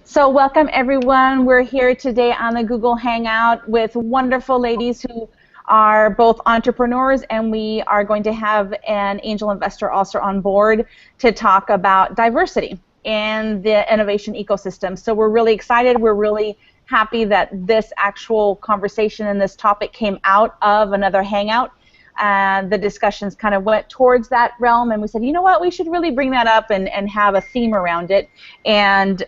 So welcome everyone. We're here today on the Google Hangout with wonderful ladies who are both entrepreneurs, and we are going to have an angel investor also on board to talk about diversity in the innovation ecosystem. So we're really excited. We're really happy that this actual conversation and this topic came out of another Hangout. The discussions kind of went towards that realm, and we said, you know what, we should really bring that up and have a theme around it. And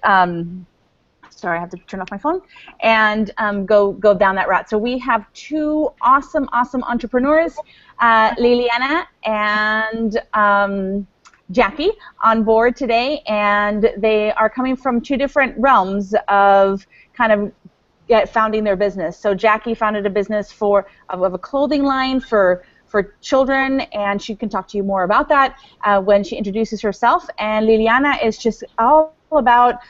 sorry, I have to turn off my phone, and go down that route. So we have two awesome entrepreneurs, Liliana and Jackie, on board today, and they are coming from two different realms of kind of founding their business. So Jackie founded a business of a clothing line for children, and she can talk to you more about that when she introduces herself. And Liliana is just all about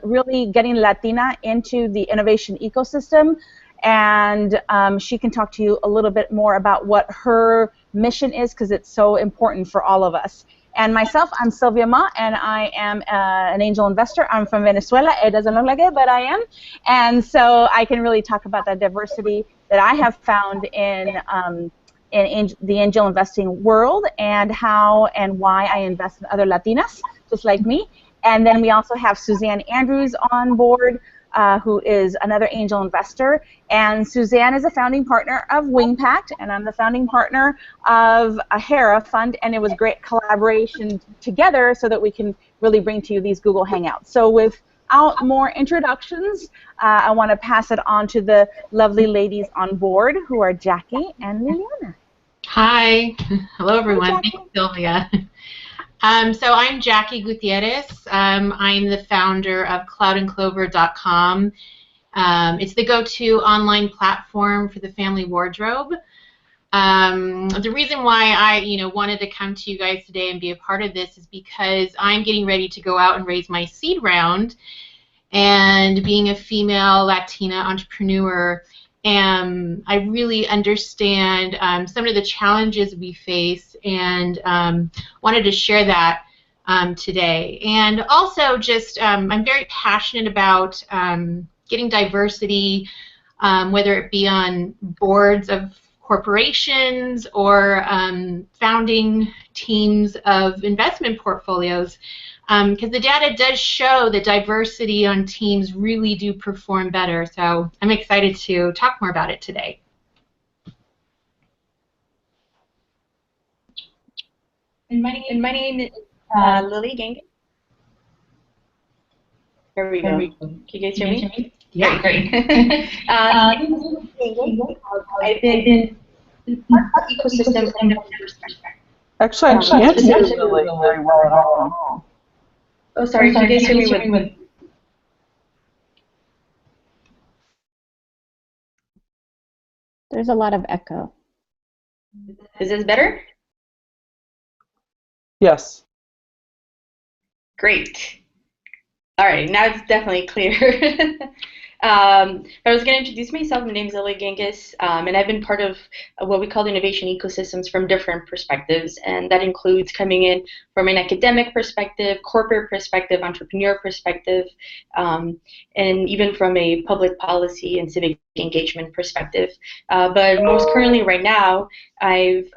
really getting Latina into the innovation ecosystem, and she can talk to you a little bit more about what her mission is, because it's so important for all of us. And myself, I'm Sylvia Ma, and I am an angel investor. I'm from Venezuela. It doesn't look like it, but I am. And so I can really talk about that diversity that I have found in the angel investing world, and how and why I invest in other Latinas, just like me. And then we also have Suzanne Andrews on board, who is another angel investor. And Suzanne is a founding partner of WingPact, and I'm the founding partner of a Hera fund, and it was great collaboration together so that we can really bring to you these Google Hangouts. So without more introductions, I want to pass it on to the lovely ladies on board, who are Jackie and Liliana. Hi. Hello, everyone. Hi, thank you, Sylvia. So I'm Jackie Gutierrez. I'm the founder of cloudandclover.com. It's the go-to online platform for the family wardrobe. The reason why I wanted to come to you guys today and be a part of this is because I'm getting ready to go out and raise my seed round. And being a female Latina entrepreneur, I really understand some of the challenges we face, and wanted to share that today. And also just, I'm very passionate about getting diversity, whether it be on boards of corporations or founding teams of investment portfolios, because the data does show that diversity on teams really do perform better. So I'm excited to talk more about it today. And my name is Lilibeth Gangas. There we go. Can you guys hear me? Yeah, great. I've been in the ecosystem from a perspective. Actually, I can't hear you very well at all. Oh, sorry. Can you guys hear me with? There's a lot of echo. Is this better? Yes. Great. All right, now it's definitely clear. I was going to introduce myself. My name is Lilibeth Gangas, and I've been part of what we call the innovation ecosystems from different perspectives, and that includes coming in from an academic perspective, corporate perspective, entrepreneur perspective, and even from a public policy and civic engagement perspective. But most currently right now, I've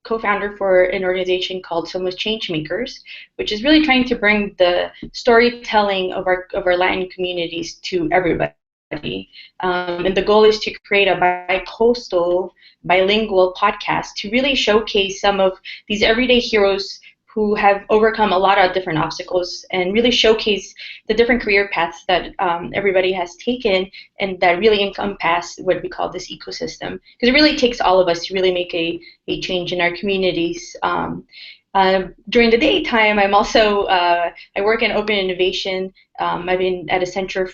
co-founder for an organization called Somos Changemakers, which is really trying to bring the storytelling of our Latin communities to everybody. And the goal is to create a bi-coastal, bilingual podcast to really showcase some of these everyday heroes who have overcome a lot of different obstacles, and really showcase the different career paths that everybody has taken, and that really encompass what we call this ecosystem. Because it really takes all of us to really make a change in our communities. During the daytime, I'm also, I work in open innovation. I've been at a center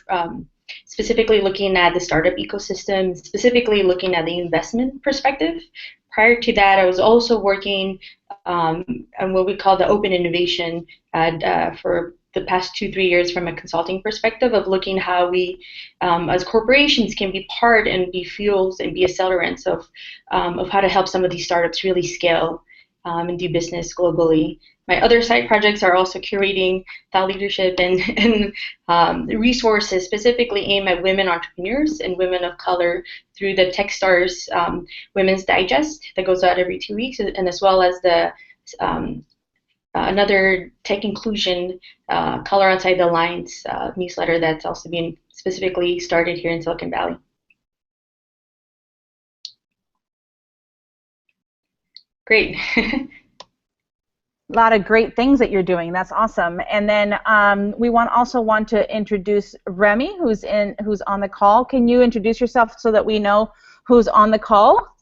specifically looking at the startup ecosystem, specifically looking at the investment perspective. Prior to that, I was also working on what we call the open innovation for the past 2-3 years from a consulting perspective of looking how we, as corporations, can be part and be fuels and be accelerants of how to help some of these startups really scale and do business globally. My other side projects are also curating thought leadership and resources specifically aimed at women entrepreneurs and women of color through the TechStar's Women's Digest that goes out every 2 weeks, and as well as the another tech inclusion Color Outside the Lines newsletter that's also being specifically started here in Silicon Valley. Great. A lot of great things that you're doing. That's awesome. And then we also want to introduce Remy, who's on the call. Can you introduce yourself so that we know who's on the call?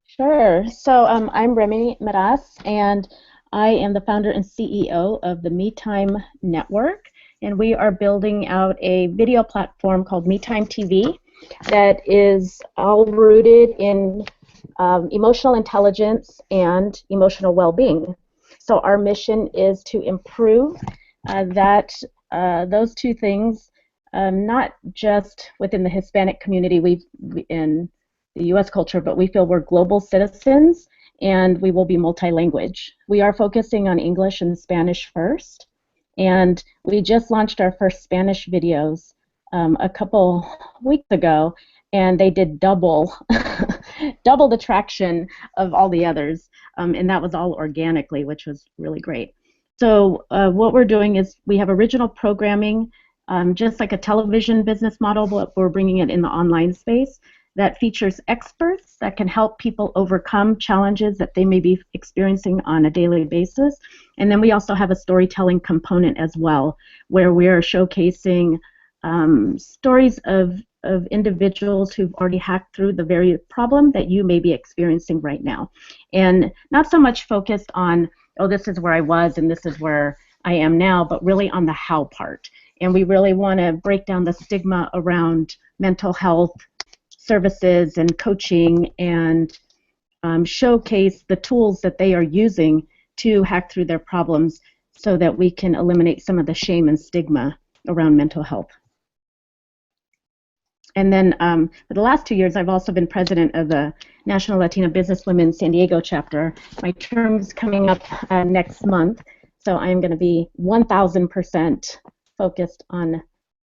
Sure. So I'm Remy Meras, and I am the founder and CEO of the MeTime Network, and we are building out a video platform called MeTime TV that is all rooted in emotional intelligence and emotional well-being. So our mission is to improve those two things, not just within the Hispanic community in the U.S. culture, but we feel we're global citizens, and we will be multi-language. We are focusing on English and Spanish first, and we just launched our first Spanish videos a couple weeks ago, and they did double the traction of all the others, and that was all organically, which was really great. So what we're doing is we have original programming, just like a television business model, but we're bringing it in the online space that features experts that can help people overcome challenges that they may be experiencing on a daily basis. And then we also have a storytelling component as well, where we are showcasing stories of individuals who've already hacked through the very problem that you may be experiencing right now. And not so much focused on, oh, this is where I was and this is where I am now, but really on the how part. And we really want to break down the stigma around mental health services and coaching, and showcase the tools that they are using to hack through their problems so that we can eliminate some of the shame and stigma around mental health. And then for the last 2 years, I've also been president of the National Latina Businesswomen San Diego chapter. My term's coming up next month, so I'm going to be 1,000% focused on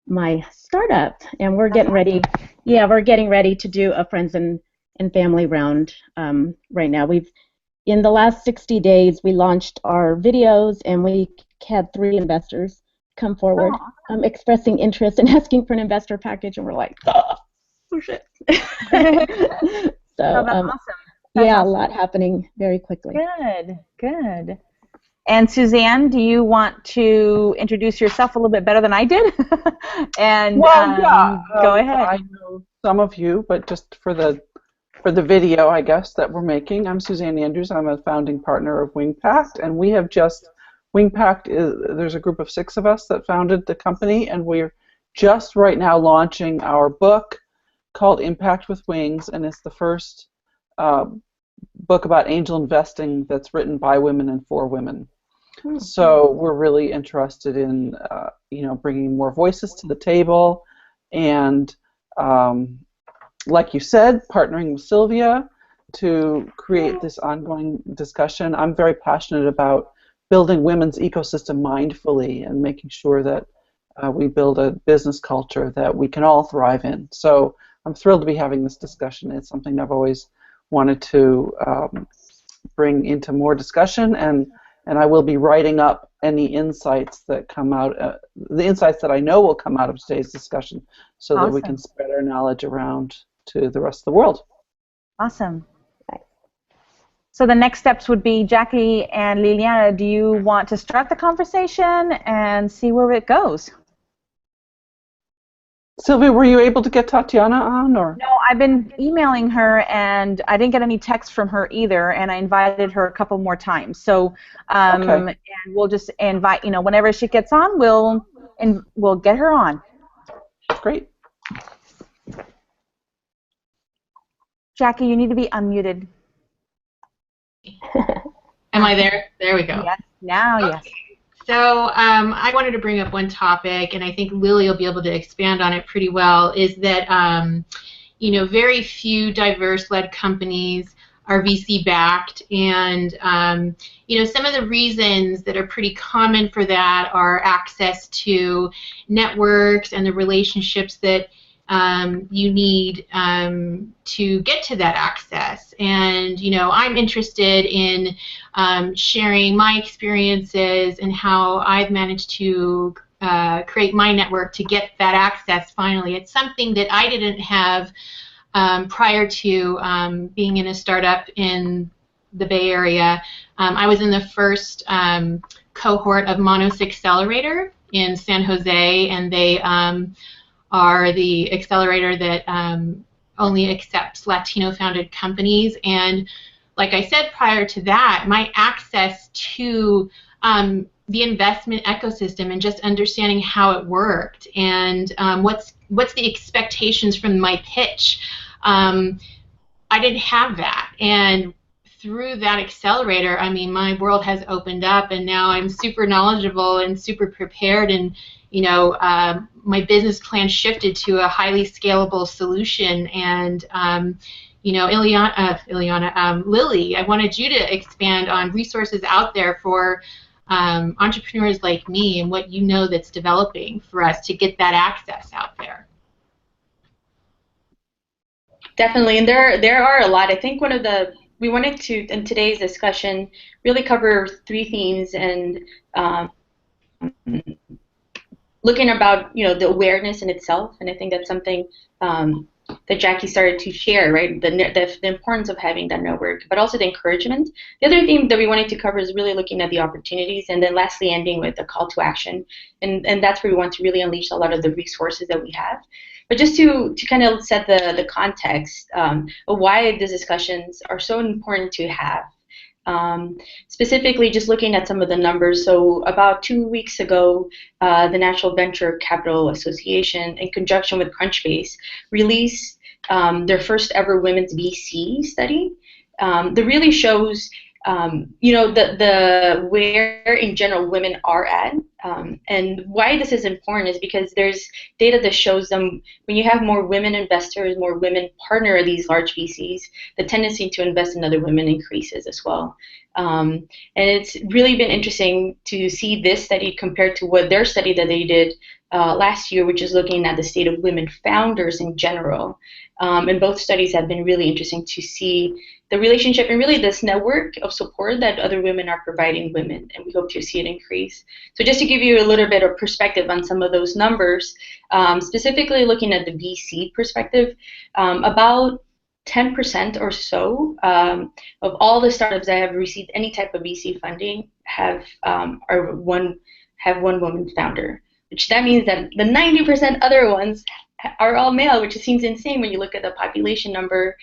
my startup, and we're getting ready. Yeah, we're getting ready to do a friends and family round right now. In the last 60 days, we launched our videos, and we had 3 investors come forward expressing interest and asking for an investor package, and we're like, oh shit. So that's awesome. That's awesome. A lot happening very quickly. Good. And Suzanne, do you want to introduce yourself a little bit better than I did? And go ahead. I know some of you, but just for the video, I guess, that we're making, I'm Suzanne Andrews. I'm a founding partner of WingPact, and we have just there's a group of 6 of us that founded the company, and we're just right now launching our book called Impact with Wings, and it's the first book about angel investing that's written by women and for women. So we're really interested in bringing more voices to the table, and like you said, partnering with Sylvia to create this ongoing discussion. I'm very passionate about building women's ecosystem mindfully and making sure that we build a business culture that we can all thrive in. So I'm thrilled to be having this discussion. It's something I've always wanted to bring into more discussion, and I will be writing up any insights that come out, the insights that I know will come out of today's discussion, so that we can spread our knowledge around to the rest of the world. Awesome. So the next steps would be, Jackie and Liliana, do you want to start the conversation and see where it goes? Sylvia, were you able to get Tatiana on, or? No, I've been emailing her, and I didn't get any text from her either, and I invited her a couple more times. So, and we'll just invite, whenever she gets on, we'll get her on. Great. Jackie, you need to be unmuted. Am I there? There we go. Yes, now, yes. So I wanted to bring up one topic, and I think Lily will be able to expand on it pretty well, is that very few diverse-led companies are VC backed, and you know, some of the reasons that are pretty common for that are access to networks and the relationships that you need to get to that access. And you know, I'm interested in sharing my experiences and how I've managed to create my network to get that access finally. It's something that I didn't have prior to being in a startup in the Bay Area. I was in the first cohort of Monos Accelerator in San Jose, and they are the accelerator that only accepts Latino-founded companies. And like I said prior to that, my access to the investment ecosystem and just understanding how it worked and what's the expectations from my pitch. I didn't have that, and through that accelerator, I mean, my world has opened up, and now I'm super knowledgeable and super prepared, and you know, my business plan shifted to a highly scalable solution. And you know, Lily, I wanted you to expand on resources out there for entrepreneurs like me and what you know that's developing for us to get that access out there. Definitely, and there are a lot. I think we wanted to, in today's discussion, really cover 3 themes, and looking about, you know, the awareness in itself, and I think that's something that Jackie started to share, right? The importance of having that network, but also the encouragement. The other theme that we wanted to cover is really looking at the opportunities, and then lastly ending with the call to action, and that's where we want to really unleash a lot of the resources that we have. But just to kind of set the context of why these discussions are so important to have. Specifically, just looking at some of the numbers. So about 2 weeks ago, the National Venture Capital Association, in conjunction with Crunchbase, released their first ever women's VC study that really shows you know, the where in general women are at, and why this is important is because there's data that shows them when you have more women investors, more women partner these large VCs, the tendency to invest in other women increases as well. And it's really been interesting to see this study compared to what their study that they did last year, which is looking at the state of women founders in general. And both studies have been really interesting to see the relationship and really this network of support that other women are providing women, and we hope to see it increase. So just to give you a little bit of perspective on some of those numbers, specifically looking at the VC perspective, about 10% or so of all the startups that have received any type of VC funding have one woman founder, which that means that the 90% other ones are all male, which seems insane when you look at the population number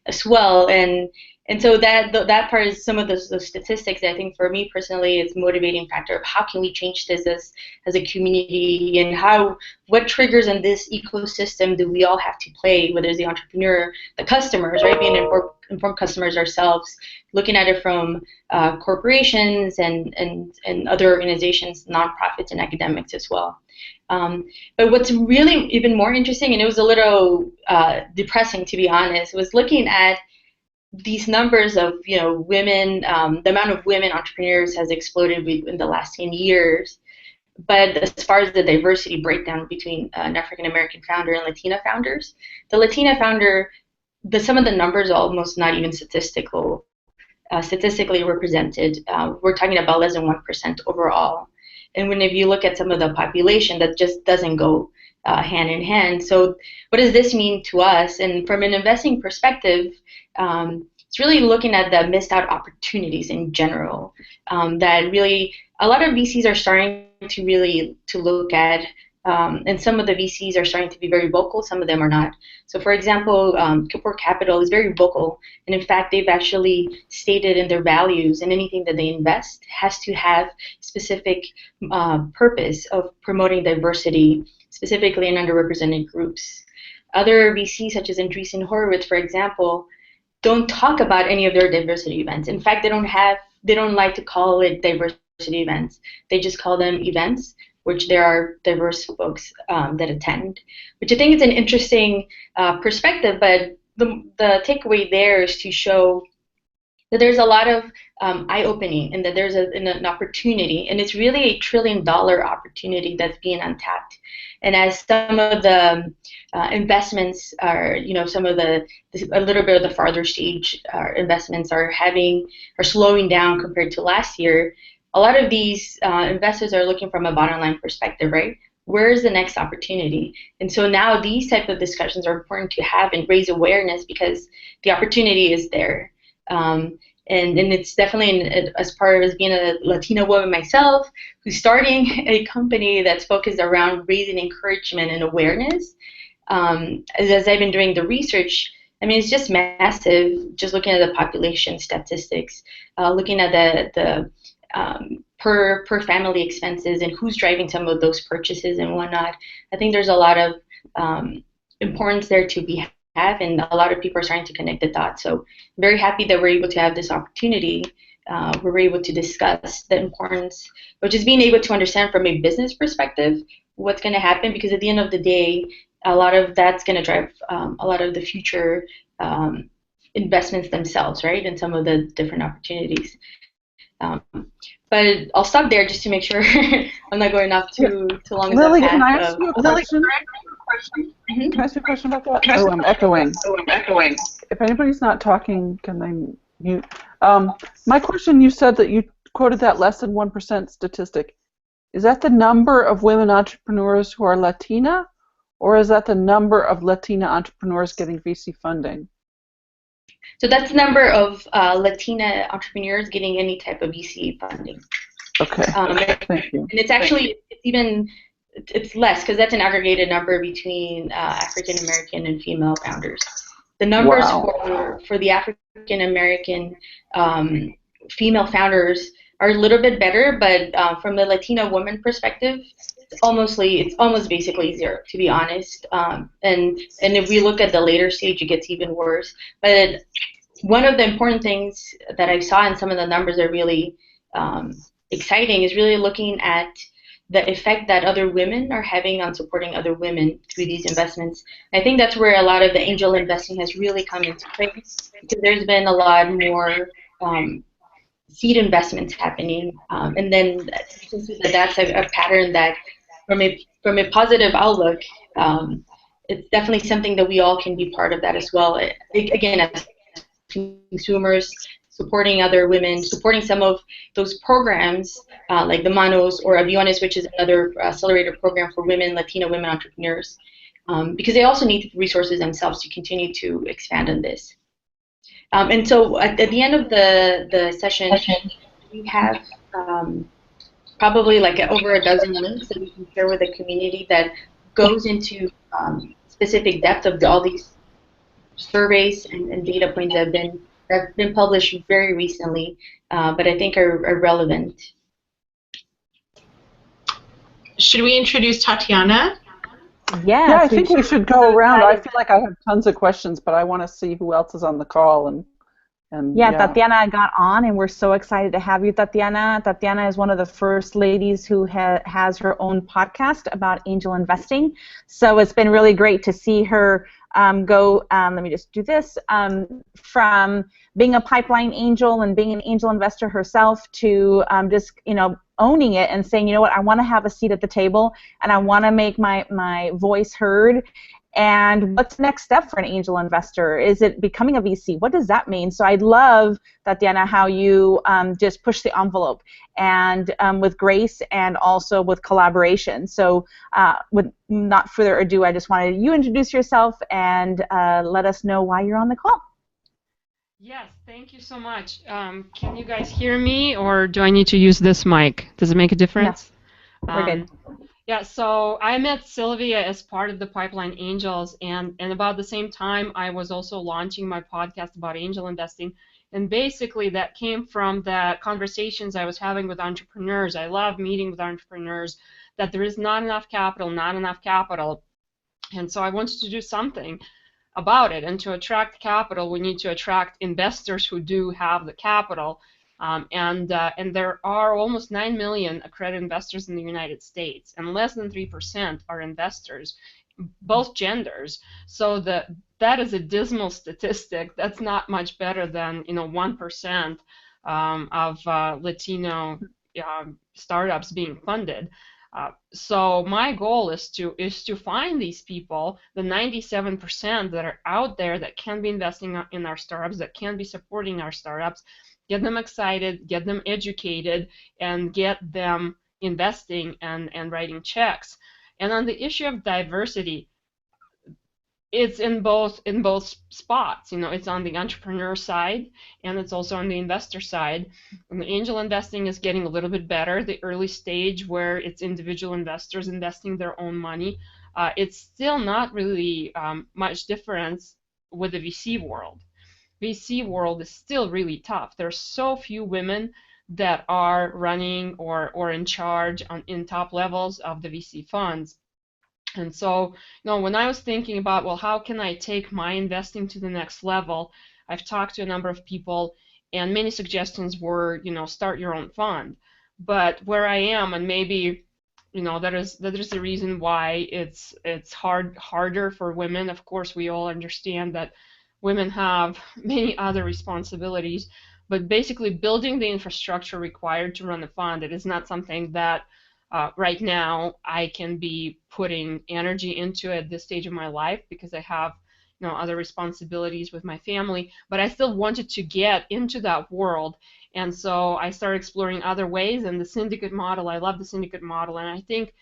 as well. And so that part is some of those statistics that I think for me personally is a motivating factor of how can we change this as a community, and what triggers in this ecosystem do we all have to play, whether it's the entrepreneur, the customers, right, being informed customers ourselves, looking at it from corporations and other organizations, nonprofits and academics as well. But what's really even more interesting, and it was a little depressing to be honest, was looking at these numbers of, you know, women, the amount of women entrepreneurs has exploded in the last 10 years. But as far as the diversity breakdown between an African American founder and Latina founders, the Latina founder, some of the numbers are almost not even statistically represented. We're talking about less than 1% overall. And if you look at some of the population, that just doesn't go hand in hand. So what does this mean to us? And from an investing perspective, it's really looking at the missed out opportunities in general, that really a lot of VCs are starting to look at, and some of the VCs are starting to be very vocal, some of them are not. So for example, Cooper Capital is very vocal, and in fact they've actually stated in their values, and anything that they invest has to have specific purpose of promoting diversity, specifically in underrepresented groups. Other VCs such as Andreessen Horowitz, for example, don't talk about any of their diversity events. In fact, they don't like to call it diversity events. They just call them events, which there are diverse folks that attend, which I think is an interesting perspective. But the takeaway there is to show that there's a lot of eye-opening, and that there's an opportunity, and it's really a $1 trillion opportunity that's being untapped. And as some of the investments are, some of a little bit of the farther stage investments are slowing down compared to last year, a lot of these investors are looking from a bottom line perspective, right? Where is the next opportunity? And so now these type of discussions are important to have and raise awareness, because the opportunity is there. And it's definitely, as part of being a Latina woman myself, who's starting a company that's focused around raising encouragement and awareness. As I've been doing the research, I mean, it's just massive. Just looking at the population statistics, looking at the per family expenses and who's driving some of those purchases and whatnot. I think there's a lot of importance there to be have, and a lot of people are starting to connect the dots. So I'm very happy that we're able to have this opportunity. We're able to discuss the importance, but just being able to understand from a business perspective what's going to happen, because at the end of the day, a lot of that's going to drive a lot of the future investments themselves, right, and some of the different opportunities. But I'll stop there just to make sure I'm not going off too long. Lily, can I ask you a question? Can I ask you a question about that? Oh, I'm echoing. If anybody's not talking, can they mute? My question, you said that you quoted that less than 1% statistic. Is that the number of women entrepreneurs who are Latina, or is that the number of Latina entrepreneurs getting VC funding? So that's the number of Latina entrepreneurs getting any type of VC funding. Okay, thank you. And it's actually, it's less, because that's an aggregated number between African American and female founders. The numbers for the African American female founders are a little bit better, but from the Latina woman perspective, it's almost basically zero, to be honest. And if we look at the later stage, it gets even worse. But one of the important things that I saw in some of the numbers that are really exciting is really looking at the effect that other women are having on supporting other women through these investments. I think that's where a lot of the angel investing has really come into play, because there's been a lot more seed investments happening, and then you can see that that's a pattern that, from a positive outlook, it's definitely something that we all can be part of that as well. Again, as consumers, supporting other women, supporting some of those programs like the Manos or Aviones, which is another accelerator program for women, Latina women entrepreneurs, because they also need resources themselves to continue to expand on this. And so at the end of the session, we have probably like over a dozen links that we can share with the community that goes into specific depth of all these surveys and data points that have been published very recently, but I think are relevant. Should we introduce Tatiana? Yes, yeah, I think we should go around. I feel like I have tons of questions, but I want to see who else is on the call. And yeah, Tatiana got on, and we're so excited to have you, Tatiana. Tatiana is one of the first ladies who has her own podcast about angel investing. So it's been really great to see her go, let me just do this, from being a pipeline angel and being an angel investor herself to just, owning it and saying, you know what, I want to have a seat at the table and I want to make my voice heard. And what's the next step for an angel investor? Is it becoming a VC? What does that mean? So I'd love, Tatiana, how you just push the envelope, and with grace and also with collaboration. So with not further ado, I just wanted you to introduce yourself and let us know why you're on the call. Yes, thank you so much. Can you guys hear me, or do I need to use this mic? Does it make a difference? No, we're good. Yeah, so I met Sylvia as part of the Pipeline Angels, and about the same time I was also launching my podcast about angel investing, and basically that came from the conversations I was having with entrepreneurs. I love meeting with entrepreneurs, that there is not enough capital, and so I wanted to do something about it. And to attract capital, we need to attract investors who do have the capital. And there are almost 9 million accredited investors in the United States, and less than 3% are investors, both genders. So that is a dismal statistic. That's not much better than 1% of Latino startups being funded. So my goal is to find these people, the 97% that are out there that can be investing in our startups, that can be supporting our startups, get them excited, get them educated, and get them investing and writing checks. And on the issue of diversity, it's in both spots. It's on the entrepreneur side and it's also on the investor side. And the angel investing is getting a little bit better. The early stage where it's individual investors investing their own money, it's still not really much difference with the VC world. VC world is still really tough. There's so few women that are running or in charge in top levels of the VC funds. And so, when I was thinking about, well, how can I take my investing to the next level, I've talked to a number of people, and many suggestions were, start your own fund. But where I am, and maybe, that is the reason why it's harder for women. Of course, we all understand that women have many other responsibilities, but basically building the infrastructure required to run a fund, it is not something that right now I can be putting energy into at this stage of my life because I have other responsibilities with my family, but I still wanted to get into that world. And so I started exploring other ways, and the syndicate model, I love the syndicate model, and I think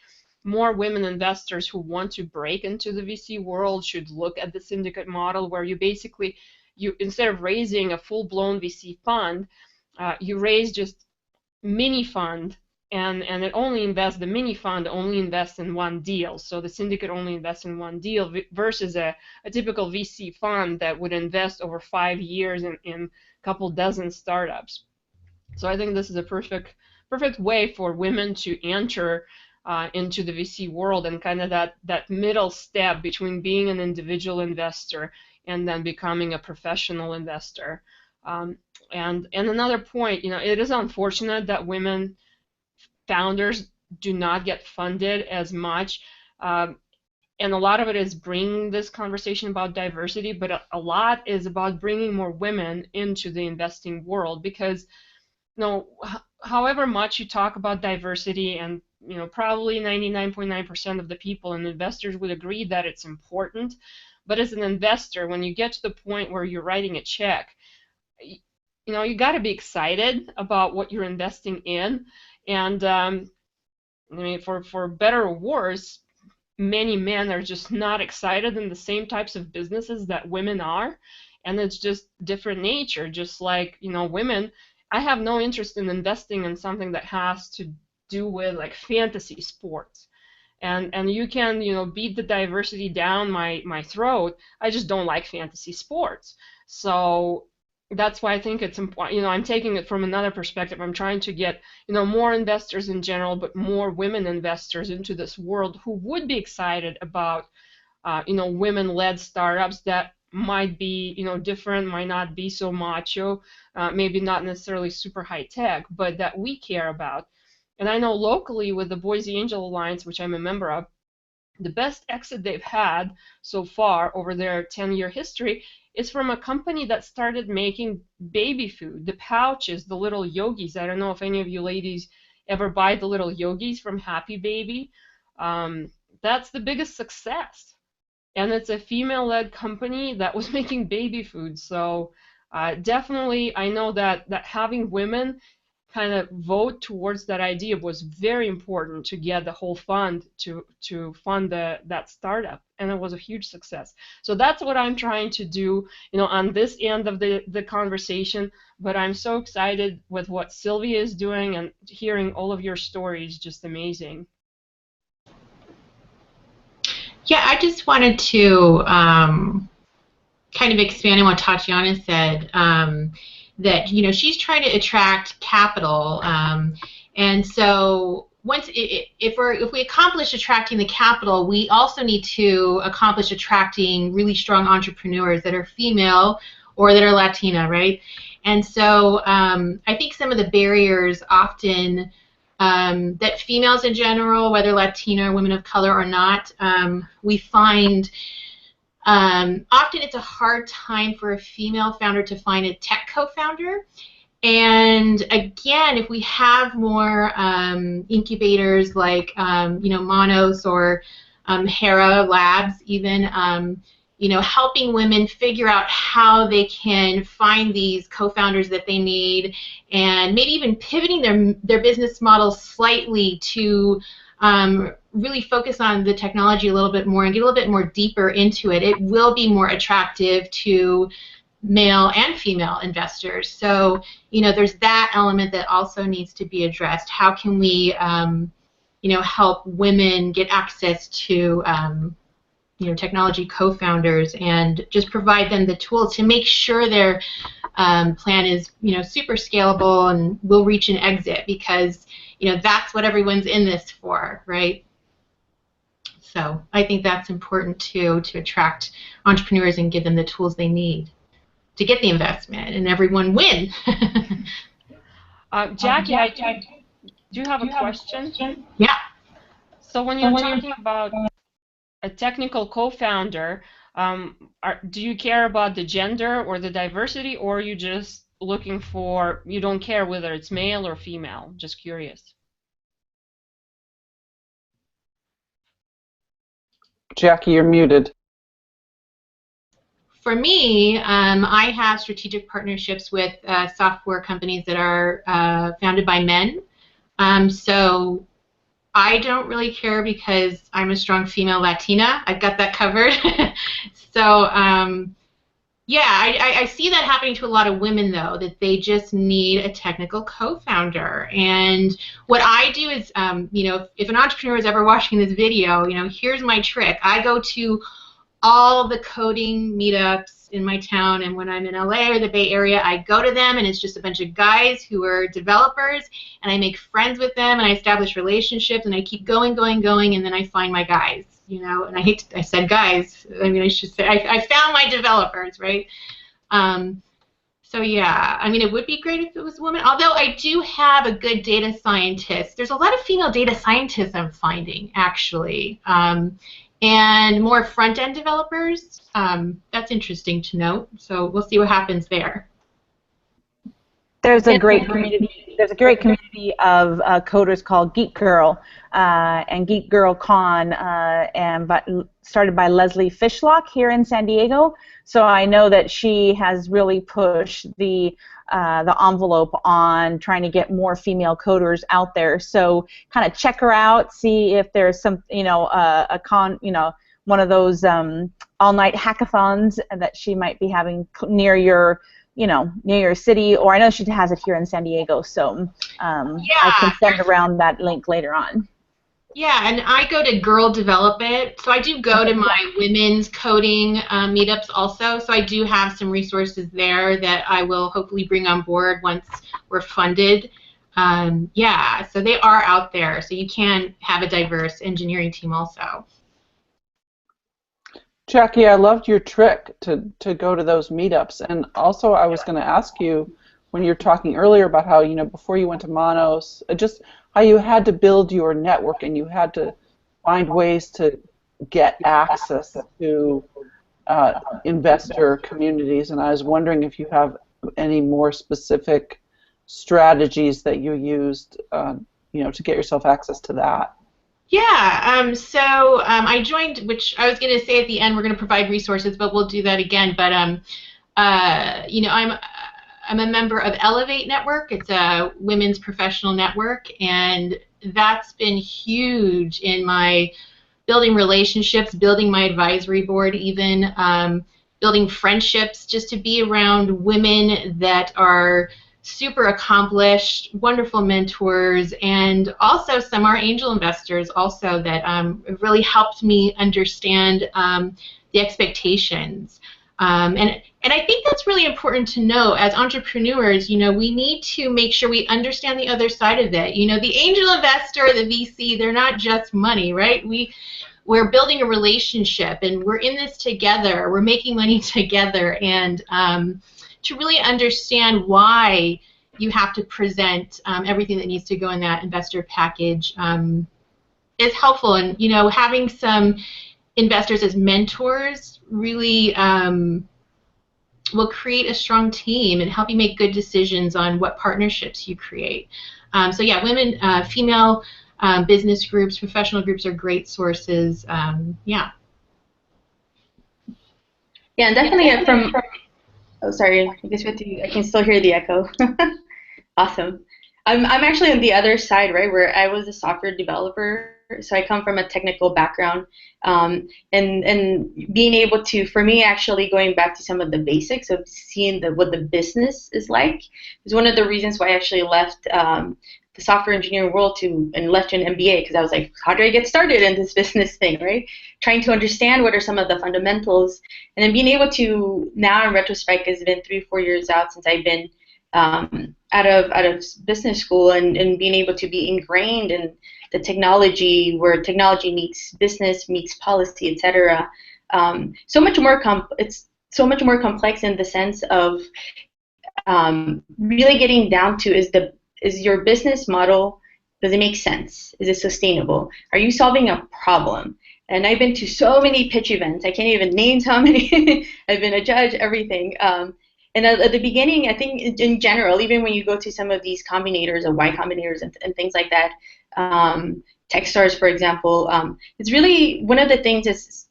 more women investors who want to break into the VC world should look at the syndicate model, where you basically, instead of raising a full-blown VC fund, you raise just mini fund, and it only invests, the mini fund only invests in one deal. So the syndicate only invests in one deal versus a typical VC fund that would invest over 5 years in a couple dozen startups. So I think this is a perfect way for women to enter into the VC world, and kind of that middle step between being an individual investor and then becoming a professional investor. And another point, it is unfortunate that women founders do not get funded as much, and a lot of it is bringing this conversation about diversity, but a lot is about bringing more women into the investing world, because however much you talk about diversity, and probably 99.9% of the people and investors would agree that it's important, but as an investor, when you get to the point where you're writing a check, you got to be excited about what you're investing in. And I mean, for better or worse, many men are just not excited in the same types of businesses that women are, and it's just different nature. Just like women, I have no interest in investing in something that has to do with like fantasy sports, and you can beat the diversity down my throat. I just don't like fantasy sports. So that's why I think it's important. I'm taking it from another perspective. I'm trying to get more investors in general, but more women investors into this world who would be excited about women-led startups that might be different, might not be so macho, maybe not necessarily super high tech, but that we care about. And I know locally with the Boise Angel Alliance, which I'm a member of, the best exit they've had so far over their 10-year history is from a company that started making baby food, the pouches, the little yogis. I don't know if any of you ladies ever buy the little yogis from Happy Baby. That's the biggest success. And it's a female-led company that was making baby food. So definitely, I know that having women kind of vote towards that idea was very important to get the whole fund to fund that startup, and it was a huge success. So that's what I'm trying to do, on this end of the conversation. But I'm so excited with what Sylvia is doing, and hearing all of your stories, just amazing. Yeah, I just wanted to kind of expand on what Tatiana said. That she's trying to attract capital, and so if we accomplish attracting the capital, we also need to accomplish attracting really strong entrepreneurs that are female or that are Latina, right? And so I think some of the barriers often that females in general, whether Latina or women of color or not, we find often it's a hard time for a female founder to find a tech co-founder. And again, if we have more incubators like Monos or Hera Labs, even helping women figure out how they can find these co-founders that they need, and maybe even pivoting their business model slightly to really focus on the technology a little bit more and get a little bit more deeper into it, it will be more attractive to male and female investors. So, there's that element that also needs to be addressed. How can we, help women get access to, technology co-founders, and just provide them the tools to make sure their plan is, super scalable and will reach an exit, because, that's what everyone's in this for, right? So I think that's important too, to attract entrepreneurs and give them the tools they need to get the investment, and everyone win. Jackie, I do have a question. Yeah. So when you're talking about a technical co-founder, do you care about the gender or the diversity, or are you just looking for, you don't care whether it's male or female? Just curious. Jackie, you're muted. For me, I have strategic partnerships with software companies that are founded by men. So I don't really care, because I'm a strong female Latina. I've got that covered. So yeah, I see that happening to a lot of women, though, that they just need a technical co-founder. And what I do is, if an entrepreneur is ever watching this video, here's my trick. I go to all the coding meetups in my town, and when I'm in LA or the Bay Area, I go to them, and it's just a bunch of guys who are developers, and I make friends with them, and I establish relationships, and I keep going, and then I find my guys, and I said guys, I should say, I found my developers, right? So yeah, it would be great if it was a woman, although I do have a good data scientist. There's a lot of female data scientists I'm finding, actually. And more front-end developers. That's interesting to note. So we'll see what happens there. There's a great community. There's a great community of coders called Geek Girl and Geek Girl Con, started by Leslie Fishlock here in San Diego. So I know that she has really pushed the envelope on trying to get more female coders out there. So kind of check her out, see if there's some, one of those all-night hackathons that she might be having near your city, or I know she has it here in San Diego. So I can send around that link later on. Yeah, and I go to Girl Develop It. So I do go to my women's coding meetups also. So I do have some resources there that I will hopefully bring on board once we're funded. Yeah, so they are out there. So you can have a diverse engineering team also. Jackie, I loved your trick to go to those meetups. And also I was going to ask you, when you were talking earlier about how, before you went to Monos, just how you had to build your network and you had to find ways to get access to investor communities. And I was wondering if you have any more specific strategies that you used, to get yourself access to that. Yeah, so I joined, which I was going to say at the end, we're going to provide resources, but we'll do that again. But I'm a member of Elevate Network. It's a women's professional network, and that's been huge in my building relationships, building my advisory board, even building friendships, just to be around women that are super accomplished, wonderful mentors, and also some are angel investors also that really helped me understand the expectations. And I think that's really important to know as entrepreneurs. We need to make sure we understand the other side of it. The angel investor, the VC, they're not just money, right? We're building a relationship, and we're in this together. We're making money together, and to really understand why you have to present everything that needs to go in that investor package is helpful. And having some investors as mentors really will create a strong team and help you make good decisions on what partnerships you create. So yeah, women, female business groups, professional groups are great sources. Yeah. Yeah, and definitely from. Oh, sorry. I guess I can still hear the echo. Awesome. I'm actually on the other side, right, where I was a software developer, so I come from a technical background, and being able to, for me, actually going back to some of the basics of seeing what the business is like is one of the reasons why I actually left the software engineering world and left an MBA, because I was like, how do I get started in this business thing, right? Trying to understand what are some of the fundamentals, and then being able to, now in retrospect, it's been 3-4 years out since I've been out of business school, and being able to be ingrained in the technology, where technology meets business, meets policy, etc. So much more it's so much more complex in the sense of really getting down to, is your business model, does it make sense? Is it sustainable? Are you solving a problem? And I've been to so many pitch events, I can't even name how many. I've been a judge, everything. And at the beginning, I think in general, even when you go to some of these combinators or Y Combinators and things like that, TechStars, for example, it's really one of the things is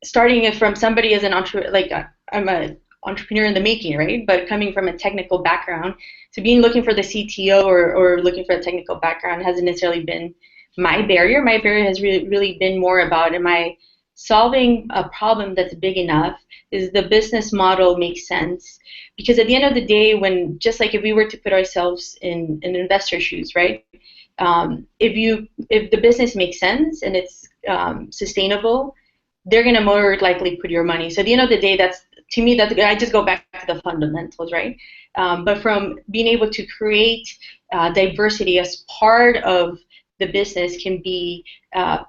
starting it from somebody as an entrepreneur, like I'm an entrepreneur in the making, right? But coming from a technical background, so looking for the CTO or looking for a technical background hasn't necessarily been my barrier. My barrier has really been more about, am I solving a problem that's big enough? Is the business model make sense? Because at the end of the day, just like if we were to put ourselves in investor shoes, right? If the business makes sense and it's sustainable, they're going to more likely put your money. So at the end of the day, to me, I just go back to the fundamentals, right? But from being able to create diversity as part of the business can be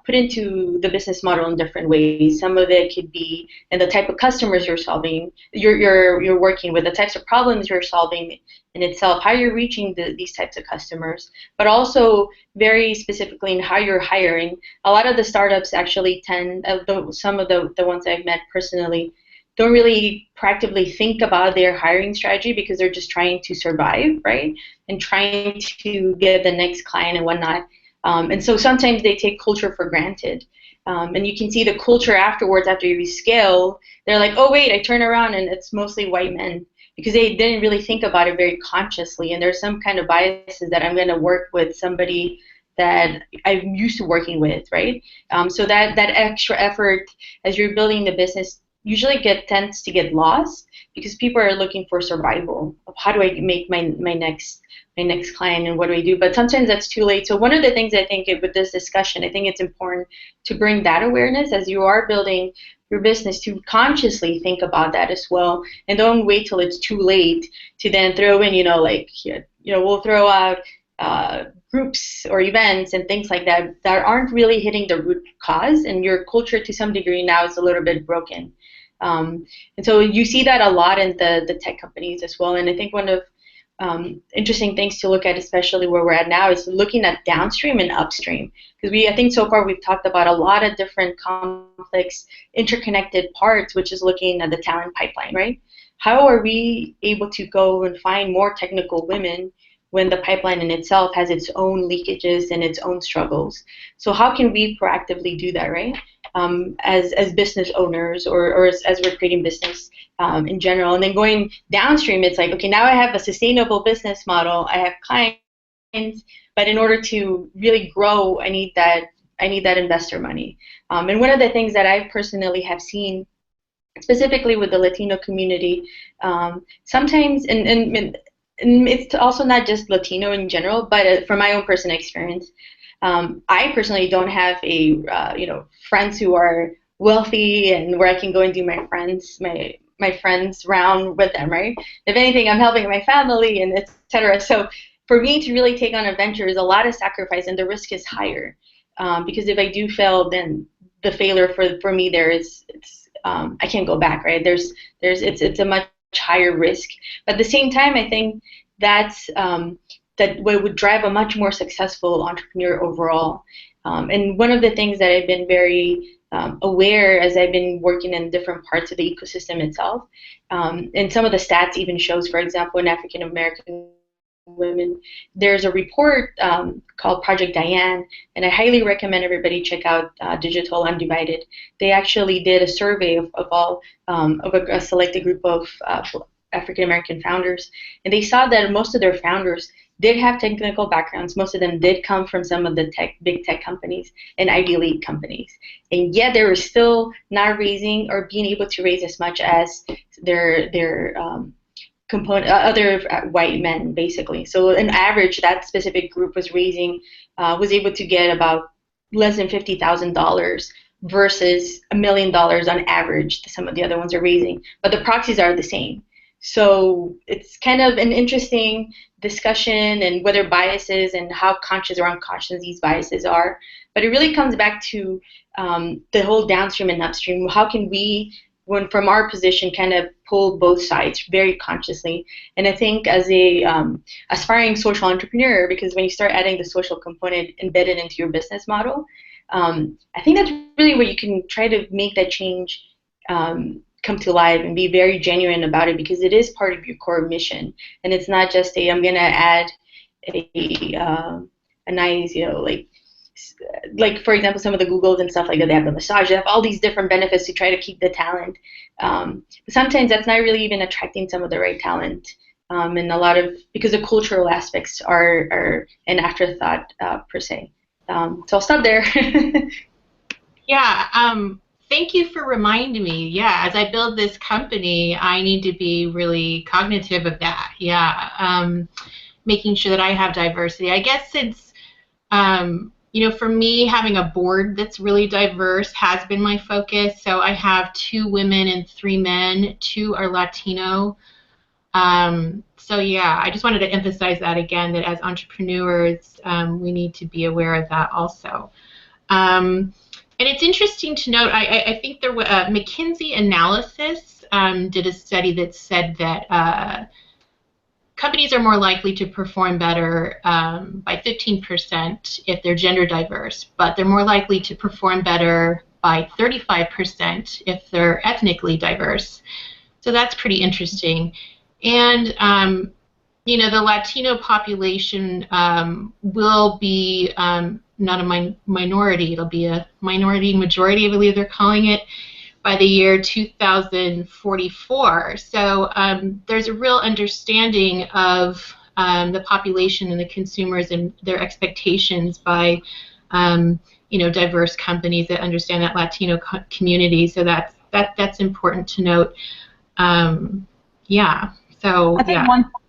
put into the business model in different ways. Some of it could be in the type of customers you're solving, you're working with, the types of problems you're solving in itself, how you're reaching these types of customers, but also very specifically in how you're hiring. A lot of the startups actually some of the ones I've met personally, don't really proactively think about their hiring strategy because they're just trying to survive, right? And trying to get the next client and whatnot. And so sometimes they take culture for granted. And you can see the culture afterwards, after you scale, they're like, oh, wait, I turn around and it's mostly white men, because they didn't really think about it very consciously. And there's some kind of biases that I'm going to work with somebody that I'm used to working with, right? So that extra effort as you're building the business usually tends to get lost, because people are looking for survival of how do I make my next client and what do I do? But sometimes that's too late. So one of the things I think with this discussion, I think it's important to bring that awareness as you are building your business, to consciously think about that as well, and don't wait till it's too late to then throw in, we'll throw out groups or events and things like that aren't really hitting the root cause, and your culture to some degree now is a little bit broken. And so you see that a lot in the tech companies as well. And I think one of interesting things to look at, especially where we're at now, is looking at downstream and upstream. Because I think so far we've talked about a lot of different complex, interconnected parts, which is looking at the talent pipeline, right? How are we able to go and find more technical women when the pipeline in itself has its own leakages and its own struggles? So how can we proactively do that, right? As business owners or as we're creating business in general. And then going downstream, it's like, okay, now I have a sustainable business model, I have clients, but in order to really grow, I need that investor money. And one of the things that I personally have seen, specifically with the Latino community, sometimes, and it's also not just Latino in general, but from my own personal experience, I personally don't have friends who are wealthy and where I can go and do my friends round with them, right? If anything, I'm helping my family and etc. So for me to really take on a venture is a lot of sacrifice, and the risk is higher, because if I do fail, then the failure for me there is I can't go back, right? It's a much higher risk. But at the same time, I think that's that would drive a much more successful entrepreneur overall. And one of the things that I've been very aware as I've been working in different parts of the ecosystem itself, and some of the stats even shows, for example, in African American women, there's a report called Project Diane, and I highly recommend everybody check out Digital Undivided. They actually did a survey of all of a selected group of African American founders, and they saw that most of their founders did have technical backgrounds. Most of them did come from some of the big tech companies and Ivy League companies, and yet they were still not raising or being able to raise as much as their other white men, basically. So on average, that specific group was able to get about less than $50,000 versus $1 million on average that some of the other ones are raising, but the proxies are the same. So it's kind of an interesting discussion, and whether biases and how conscious or unconscious these biases are. But it really comes back to the whole downstream and upstream. How can we, from our position, kind of pull both sides very consciously? And I think as a aspiring social entrepreneur, because when you start adding the social component embedded into your business model, I think that's really where you can try to make that change come to life and be very genuine about it, because it is part of your core mission, and it's not just I'm going to add a nice, like for example, some of the Googles and stuff like that, they have the massage, they have all these different benefits to try to keep the talent. But sometimes that's not really even attracting some of the right talent, and a lot of, because the cultural aspects are an afterthought per se. So I'll stop there. Yeah. Thank you for reminding me. Yeah, as I build this company, I need to be really cognitive of that. Yeah, making sure that I have diversity. I guess since, for me, having a board that's really diverse has been my focus. So I have 2 women and 3 men. 2 are Latino. So yeah, I just wanted to emphasize that again, that as entrepreneurs, we need to be aware of that also. And it's interesting to note, I think there was McKinsey Analysis did a study that said that companies are more likely to perform better by 15% if they're gender diverse, but they're more likely to perform better by 35% if they're ethnically diverse. So that's pretty interesting. And the Latino population will be not a minority, it'll be a minority majority, I believe they're calling it, by the year 2044. So there's a real understanding of the population and the consumers and their expectations by diverse companies that understand that Latino community. So that's important to note. Yeah. So I think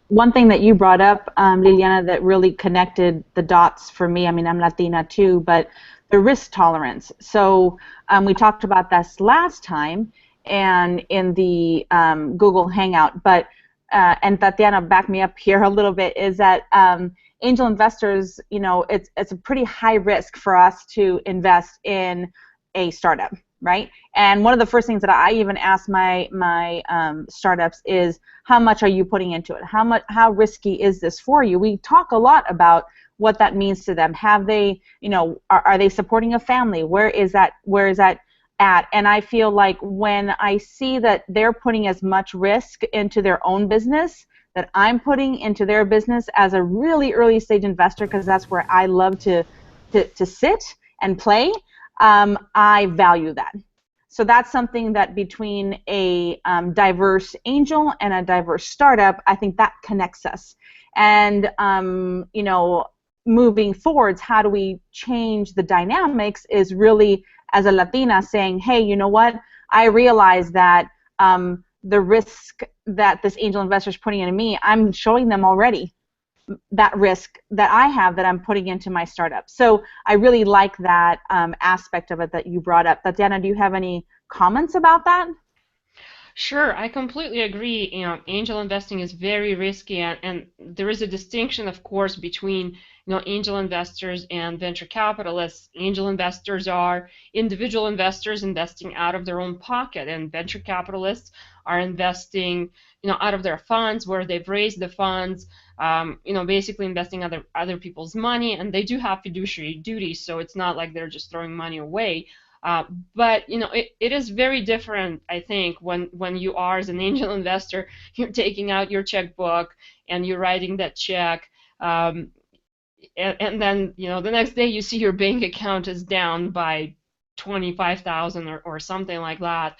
one thing that you brought up, Liliana, that really connected the dots for me, I mean, I'm Latina too, but the risk tolerance. So we talked about this last time and in the Google Hangout, but, and Tatiana backed me up here a little bit, is that angel investors, it's a pretty high risk for us to invest in a startup, right? And one of the first things that I even ask my startups is, how much are you putting into it? How risky is this for you? We talk a lot about what that means to them. Have they, are they supporting a family? Where is that at? And I feel like when I see that they're putting as much risk into their own business that I'm putting into their business as a really early stage investor, because that's where I love to sit and play, I value that. So that's something that between a diverse angel and a diverse startup, I think that connects us. And moving forwards, how do we change the dynamics is really, as a Latina, saying, hey, you know what? I realize that the risk that this angel investor is putting into me, I'm showing them already that risk that I have that I'm putting into my startup. So I really like that aspect of it that you brought up. Tatiana, do you have any comments about that? Sure, I completely agree. Angel investing is very risky, and there is a distinction, of course, between angel investors and venture capitalists. Angel investors are individual investors investing out of their own pocket, and venture capitalists are investing out of their funds, where they've raised the funds basically investing other people's money, and they do have fiduciary duties, so it's not like they're just throwing money away. But it is very different, I think, when you are, as an angel investor, you're taking out your checkbook and you're writing that check, and then the next day you see your bank account is down by 25,000 or something like that.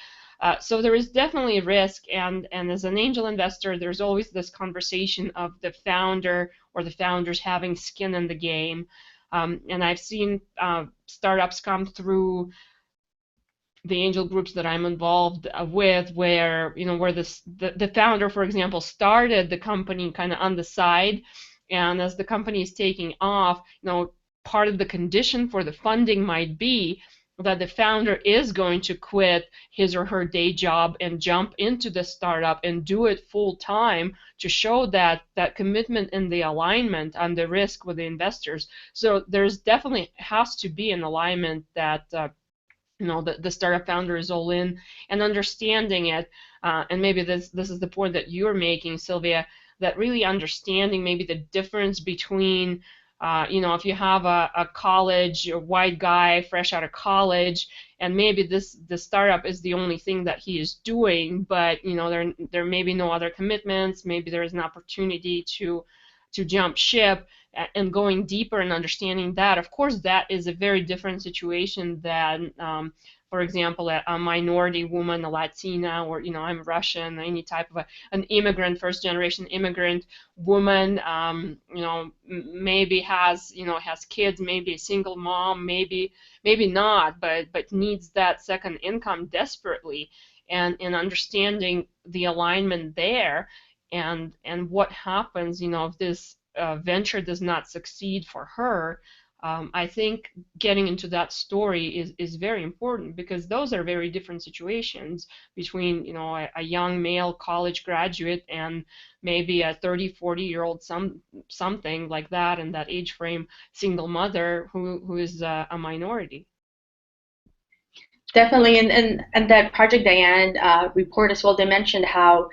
So there is definitely a risk, and as an angel investor, there's always this conversation of the founder or the founders having skin in the game. And I've seen startups come through the angel groups that I'm involved with, where the founder, for example, started the company kind of on the side, and as the company is taking off, part of the condition for the funding might be that the founder is going to quit his or her day job and jump into the startup and do it full time to show that commitment and the alignment on the risk with the investors. So there's definitely has to be an alignment that the startup founder is all in and understanding it. And maybe this is the point that you're making, Sylvia, that really understanding maybe the difference between if you have a white guy fresh out of college, and maybe the startup is the only thing that he is doing, but there may be no other commitments, maybe there is an opportunity to jump ship, and going deeper and understanding that, of course, that is a very different situation than, for example, a minority woman, a Latina, or I'm Russian, any type of an immigrant, first-generation immigrant woman, maybe has kids, maybe a single mom, maybe not, but needs that second income desperately, and understanding the alignment there, and what happens, if this venture does not succeed for her. I think getting into that story is very important, because those are very different situations between a young male college graduate and maybe a 30, 40-year-old something like that in that age frame, single mother who is a minority. Definitely, and that Project Diane report as well, they mentioned how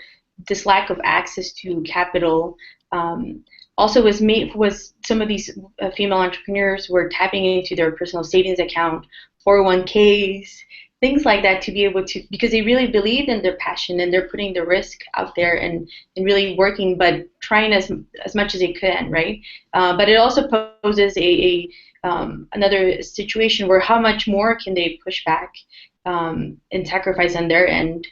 this lack of access to capital also was some of these female entrepreneurs were tapping into their personal savings account, 401ks, things like that, to be able to, because they really believed in their passion and they're putting the risk out there and really working, but trying as much as they can, right? But it also poses another situation where how much more can they push back and sacrifice on their end.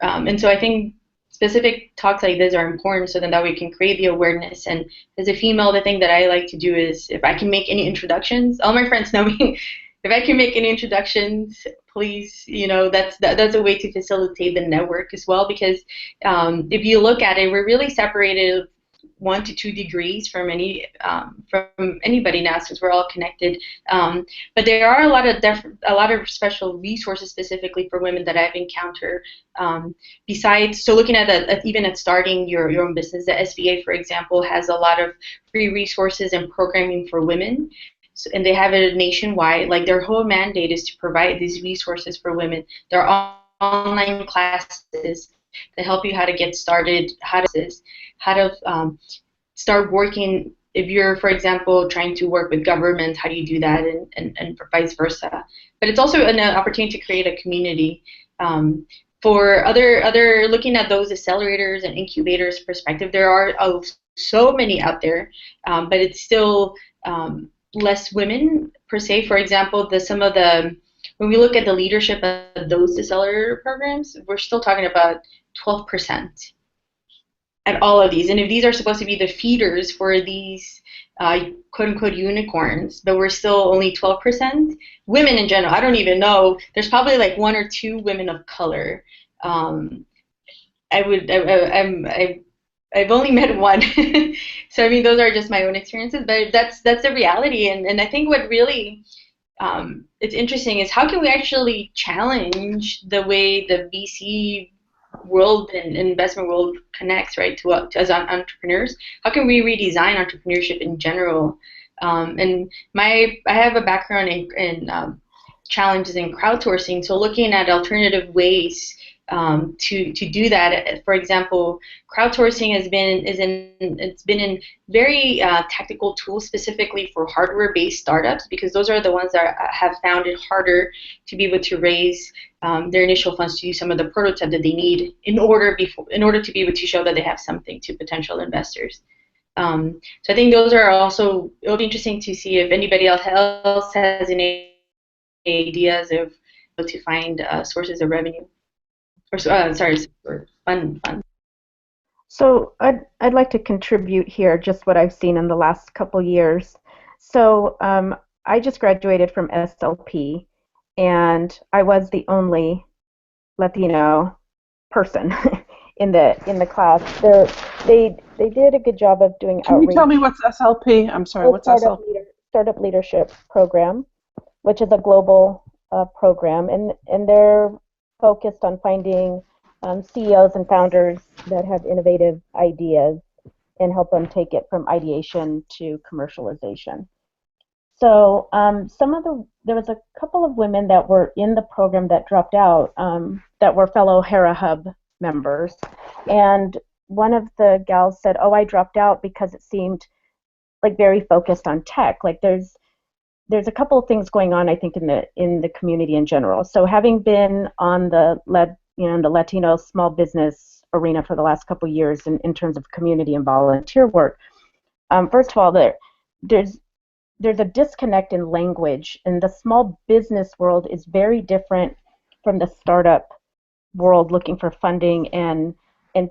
And so I think specific talks like this are important, so then that we can create the awareness. And as a female, the thing that I like to do is, if I can make any introductions, all my friends know me, if I can make any introductions, please, that's a way to facilitate the network as well, because if you look at it, we're really separated 1 to 2 degrees from anybody now, since we're all connected. But there are a lot of special resources specifically for women that I've encountered. Besides, so looking at even at starting your own business, the SBA, for example, has a lot of free resources and programming for women. So, and they have it nationwide. Like, their whole mandate is to provide these resources for women. There are online classes that help you how to get started, how to start working. If you're, for example, trying to work with government, how do you do that, and vice versa. But it's also an opportunity to create a community. For other looking at those accelerators and incubators perspective, there are so many out there, but it's still less women per se. For example, when we look at the leadership of those accelerator programs, we're still talking about 12% at all of these. And if these are supposed to be the feeders for these quote-unquote unicorns, but we're still only 12%. Women in general, I don't even know. There's probably like 1 or 2 women of color. I've only met one. So I mean, those are just my own experiences, but that's the reality. And I think what really it's interesting is, how can we actually challenge the way the VC world and investment world connects, right, to as entrepreneurs? How can we redesign entrepreneurship in general? And I have a background in challenges in crowdsourcing, so looking at alternative ways to do that. For example, crowdsourcing it's been in very tactical tools specifically for hardware-based startups, because those are the ones that have found it harder to be able to raise their initial funds to do some of the prototype that they need in order to be able to show that they have something to potential investors. So I think those are also, it'll be interesting to see if anybody else has any ideas of how to find sources of revenue. Or fun. So I'd like to contribute here just what I've seen in the last couple years. So I just graduated from SLP, and I was the only Latino person in the class. They did a good job of doing Can outreach. you tell me what's SLP? I'm sorry, what's SLP? Startup Leadership Program, which is a global program, and they're focused on finding CEOs and founders that have innovative ideas and help them take it from ideation to commercialization. So there was a couple of women that were in the program that dropped out that were fellow Hera Hub members, and one of the gals said, "Oh, I dropped out because it seemed like very focused on tech. Like there's a couple of things going on, I think, in the community in general. So having been on the Latino small business arena for the last couple of years in terms of community and volunteer work, first of all, there's a disconnect in language, and the small business world is very different from the startup world looking for funding and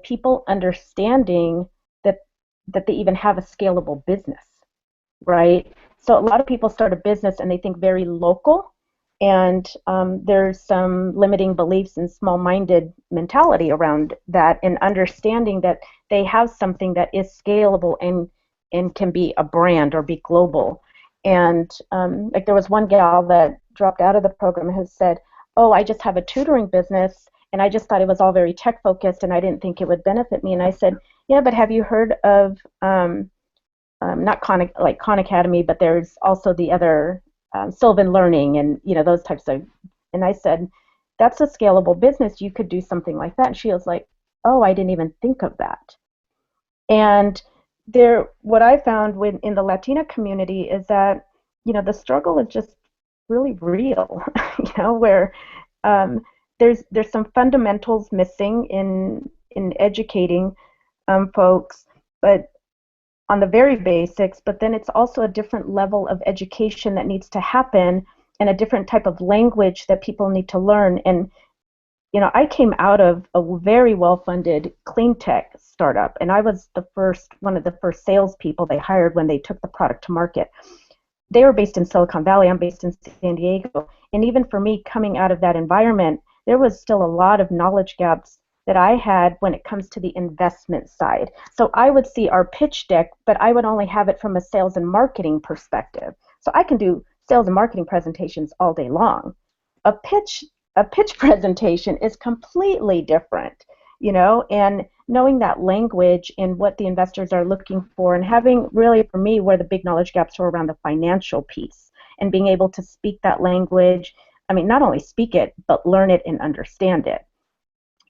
people understanding that they even have a scalable business, right? So a lot of people start a business and they think very local, and there's some limiting beliefs and small-minded mentality around that, and understanding that they have something that is scalable and can be a brand or be global. And like there was one gal that dropped out of the program who said, "Oh, I just have a tutoring business, and I just thought it was all very tech-focused, and I didn't think it would benefit me." And I said, "Yeah, but have you heard of not Khan Academy, but there's also the other Sylvan Learning and those types of." And I said, "That's a scalable business. You could do something like that." And she was like, "Oh, I didn't even think of that." And what I found in the Latina community is that the struggle is just really real. Where there's some fundamentals missing in educating folks, but on the very basics, but then it's also a different level of education that needs to happen, and a different type of language that people need to learn. And I came out of a very well-funded clean tech startup, and I was one of the first salespeople they hired when they took the product to market. They were based in Silicon Valley. I'm based in San Diego, and even for me coming out of that environment, there was still a lot of knowledge gaps that I had when it comes to the investment side. So I would see our pitch deck, but I would only have it from a sales and marketing perspective. So I can do sales and marketing presentations all day long. A pitch presentation is completely different, and knowing that language and what the investors are looking for, and having really, for me, where the big knowledge gaps are around the financial piece and being able to speak that language. I mean, not only speak it, but learn it and understand it.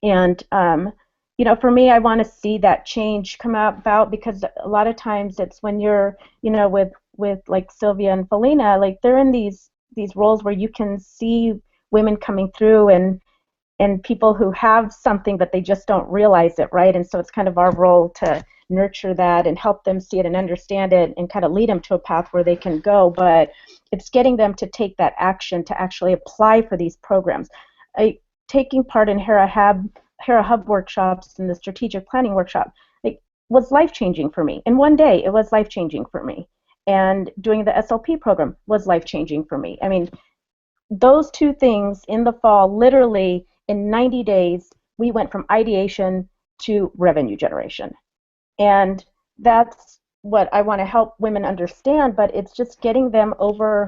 And for me, I want to see that change come about, because a lot of times it's when you're, with like Sylvia and Felina, like they're in these roles where you can see women coming through and people who have something but they just don't realize it, right? And so it's kind of our role to nurture that and help them see it and understand it and kind of lead them to a path where they can go. But it's getting them to take that action to actually apply for these programs. Taking part in Hera Hub workshops and the strategic planning workshop was life-changing for me. In one day, it was life-changing for me. And doing the SLP program was life-changing for me. I mean, those two things in the fall, literally in 90 days, we went from ideation to revenue generation. And that's what I want to help women understand, but it's just getting them over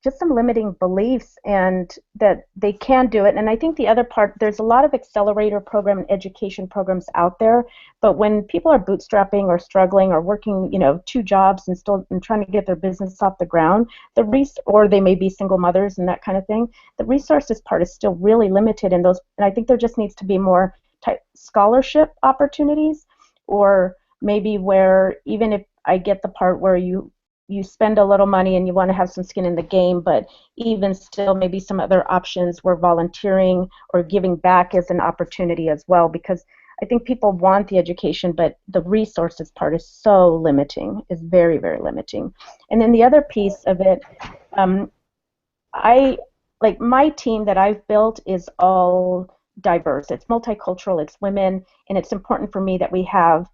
just some limiting beliefs, and that they can do it. And I think the other part, there's a lot of accelerator program and education programs out there, but when people are bootstrapping or struggling or working, 2 jobs and trying to get their business off the ground, or they may be single mothers and that kind of thing, the resources part is still really limited in those. And I think there just needs to be more scholarship opportunities, or maybe where, even if I get the part where you spend a little money and you want to have some skin in the game, but even still maybe some other options where volunteering or giving back is an opportunity as well, because I think people want the education, but the resources part is so limiting, is very, very limiting. And then the other piece of it, my team that I've built is all diverse. It's multicultural, it's women, and it's important for me that we have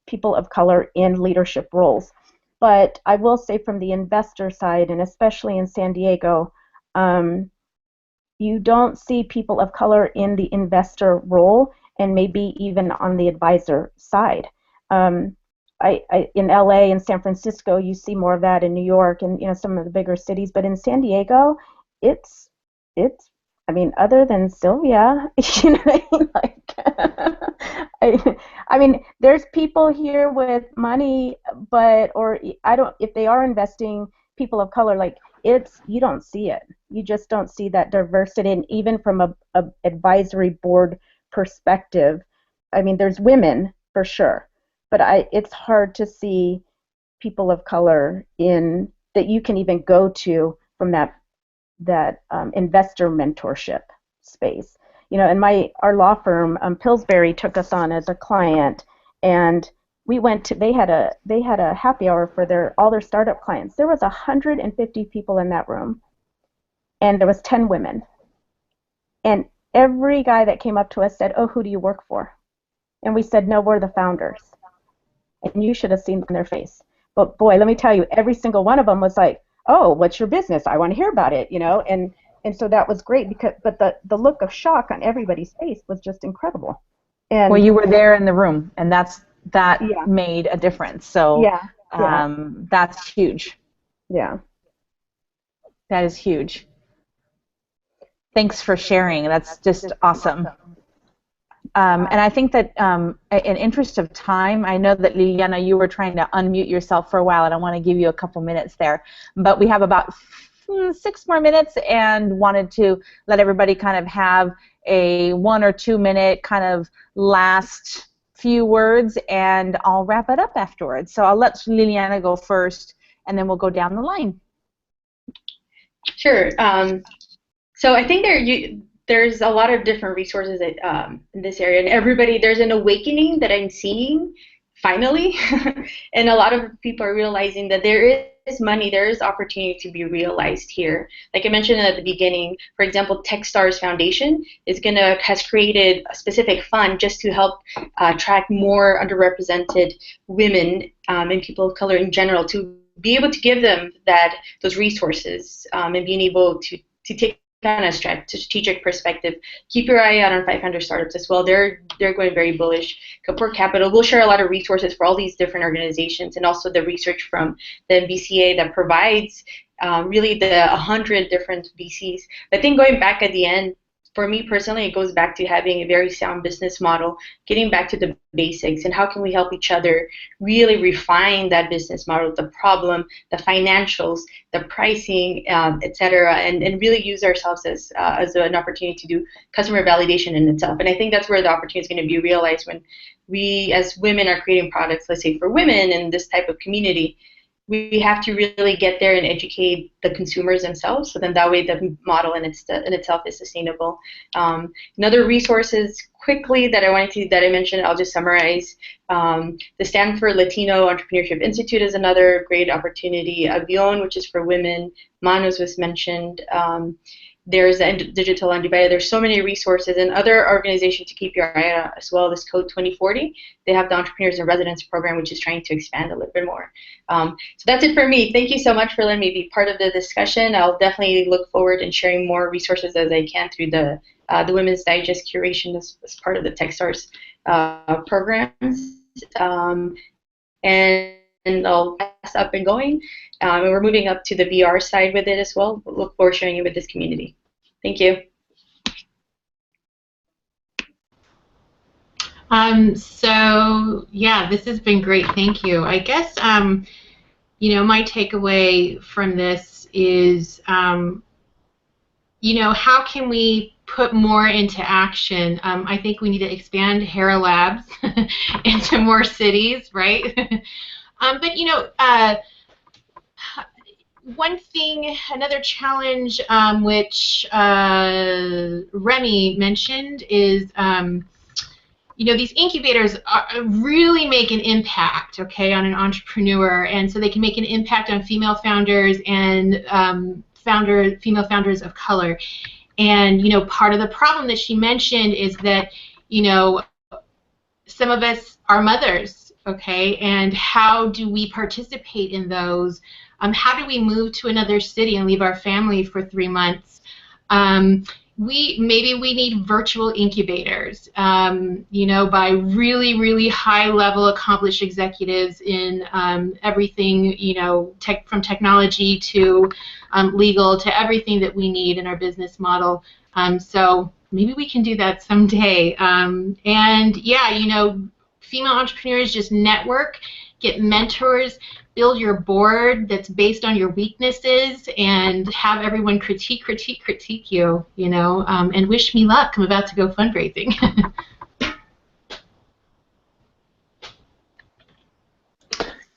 people of color in leadership roles. But I will say from the investor side, and especially in San Diego, you don't see people of color in the investor role, and maybe even on the advisor side. In LA and San Francisco, you see more of that. In New York and some of the bigger cities, but in San Diego, it's other than Sylvia, I mean, there's people here with money, if they are investing, people of color, you don't see it. You just don't see that diversity, and even from a advisory board perspective, I mean, there's women for sure, but it's hard to see people of color that you can even go to from that investor mentorship space. And our law firm, Pillsbury, took us on as a client, and we went to, they had a happy hour for all their startup clients. There was 150 people in that room, and there was 10 women. And every guy that came up to us said, "Oh, who do you work for?" And we said, "No, we're the founders." And you should have seen on their face. But boy, let me tell you, every single one of them was like, "Oh, what's your business? I want to hear about it," And so that was great, but the look of shock on everybody's face was just incredible. And well, you were there in the room, and that yeah. made a difference. So yeah. That's huge. Yeah. That is huge. Thanks for sharing. That's just awesome. And I think that in interest of time, I know that Liliana, you were trying to unmute yourself for a while, and I want to give you a couple minutes there. But we have about 6 more minutes, and wanted to let everybody kind of have a 1 or 2 minute kind of last few words, and I'll wrap it up afterwards. So I'll let Liliana go first, and then we'll go down the line. Sure. So I think there's a lot of different resources in this area, and there's an awakening that I'm seeing finally, and a lot of people are realizing that there is money, there is opportunity to be realized here. Like I mentioned at the beginning, for example, TechStar's foundation has created a specific fund just to help attract more underrepresented women and people of color in general, to be able to give them those resources and being able to take kind of strategic perspective. Keep your eye out on 500 startups as well. They're going very bullish. Kapor Capital will share a lot of resources for all these different organizations, and also the research from the NVCA that provides really the 100 different VCs. I think going back at the end, for me personally, it goes back to having a very sound business model, getting back to the basics, and how can we help each other really refine that business model, the problem, the financials, the pricing, etc., and really use ourselves as an opportunity to do customer validation in itself. And I think that's where the opportunity is going to be realized when we, as women, are creating products, let's say for women in this type of community. We have to really get there and educate the consumers themselves, so then that way the model in itself is sustainable. Another resources quickly that I mentioned, I'll just summarize. The Stanford Latino Entrepreneurship Institute is another great opportunity. Avion, which is for women. Manos was mentioned. There's Digital Undivided. There's so many resources, and other organizations to keep your eye on as well. This Code 2040, they have the Entrepreneurs in Residence program, which is trying to expand a little bit more. So that's it for me. Thank you so much for letting me be part of the discussion. I'll definitely look forward in sharing more resources as I can through the Women's Digest curation as part of the TechStar's programs. And I'll up and going, and we're moving up to the VR side with it as well. We'll look forward to sharing it with this community. Thank you. So yeah, this has been great. Thank you. I guess you know, my takeaway from this is you know, how can we put more into action? I think we need to expand Hera Labs into more cities, right? But you know, one thing, another challenge which Remy mentioned is you know, these incubators really make an impact, okay, on an entrepreneur, and so they can make an impact on female founders and female founders of color. And you know, part of the problem that she mentioned is that, you know, some of us are mothers, okay, and how do we participate in those? How do we move to another city and leave our family for 3 months? Maybe we need virtual incubators, you know, by really high-level accomplished executives in everything, you know, from technology to legal to everything that we need in our business model. So maybe we can do that someday. And yeah, you know, female entrepreneurs just network, get mentors, build your board that's based on your weaknesses, and have everyone critique you, you know, and wish me luck. I'm about to go fundraising.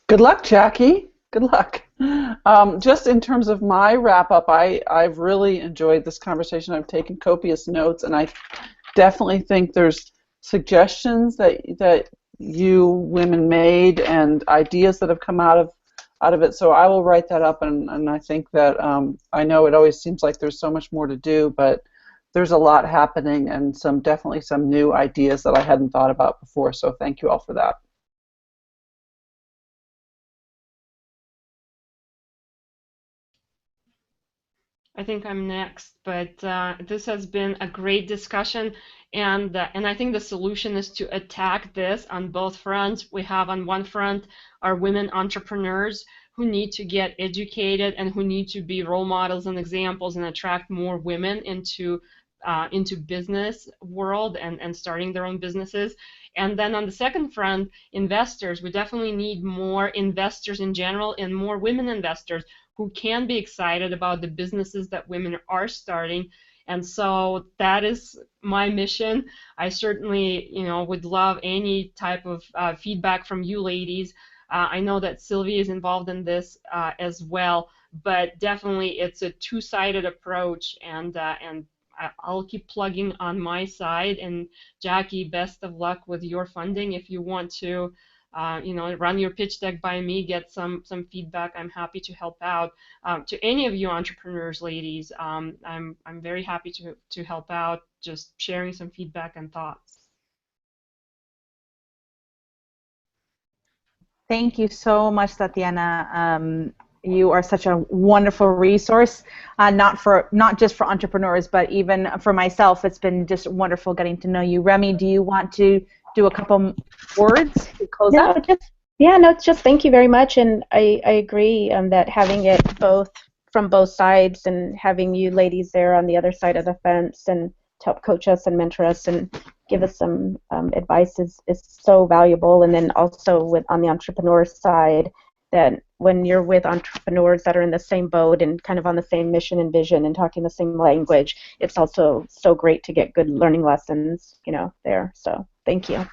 Good luck, Jackie. Good luck. Just in terms of my wrap-up, I've really enjoyed this conversation. I've taken copious notes, and I definitely think there's suggestions that you women made and ideas that have come out of it. So I will write that up, and I think that I know it always seems like there's so much more to do, but there's a lot happening and definitely some new ideas that I hadn't thought about before. So thank you all for that. I think I'm next, but this has been a great discussion, and I think the solution is to attack this on both fronts. We have on one front our women entrepreneurs who need to get educated and who need to be role models and examples and attract more women into business world and starting their own businesses. And then on the second front, investors. We definitely need more investors in general and more women investors who can be excited about the businesses that women are starting. And so that is my mission. I certainly, you know, would love any type of feedback from you ladies. I know that Sylvia is involved in this as well, but definitely it's a two-sided approach, and I'll keep plugging on my side. And Jackie, best of luck with your funding. If you want to, you know, run your pitch deck by me, get some feedback, I'm happy to help out. To any of you entrepreneurs, ladies, I'm very happy to help out, just sharing some feedback and thoughts. Thank you so much, Tatiana. You are such a wonderful resource, not just for entrepreneurs, but even for myself. It's been just wonderful getting to know you. Remy, do you want to do a couple words to close up? Just thank you very much, and I agree that having it from both sides and having you ladies there on the other side of the fence and to help coach us and mentor us and give us some advice is so valuable. And then also on the entrepreneur side, that when you're with entrepreneurs that are in the same boat and kind of on the same mission and vision and talking the same language, it's also so great to get good learning lessons, you know, there. So thank you.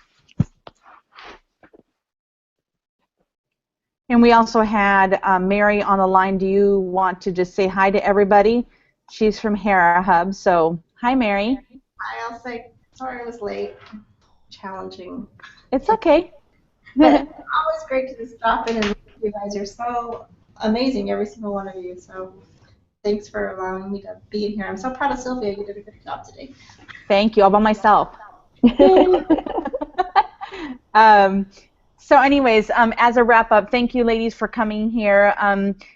And we also had Mary on the line. Do you want to just say hi to everybody? She's from Hera Hub, so hi, Mary. Hi, I'll say sorry I was late. Challenging. It's okay. But always great to just drop in and look at you guys. You're so amazing, every single one of you. So thanks for allowing me to be in here. I'm so proud of Sylvia. You did a good job today. Thank you, all by myself. So anyways, as a wrap-up, thank you, ladies, for coming here.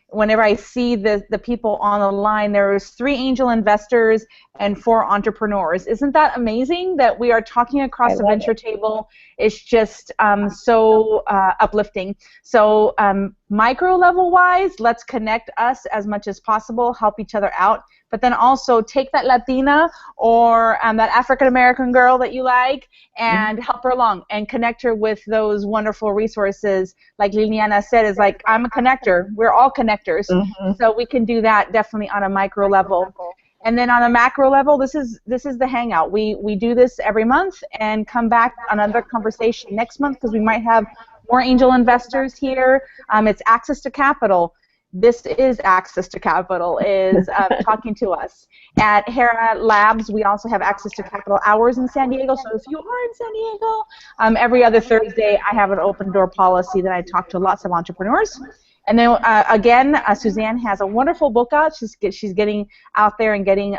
Whenever I see the people on the line, there's 3 angel investors and 4 entrepreneurs. Isn't that amazing that we are talking across the venture table? It's just so uplifting. So micro level wise, let's connect us as much as possible, help each other out, but then also take that Latina or that African American girl that you like and help her along and connect her with those wonderful resources. Like Liliana said, is like, I'm a connector. We're all connectors. So we can do that definitely on a micro level. And then on a macro level, this is the hangout. We do this every month and come back on another conversation next month because we might have more angel investors here. It's access to capital. This is access to capital, is talking to us. At Hera Labs, we also have access to capital hours in San Diego. So if you are in San Diego, every other Thursday I have an open door policy that I talk to lots of entrepreneurs. And then again, Suzanne has a wonderful book out. She's getting out there and getting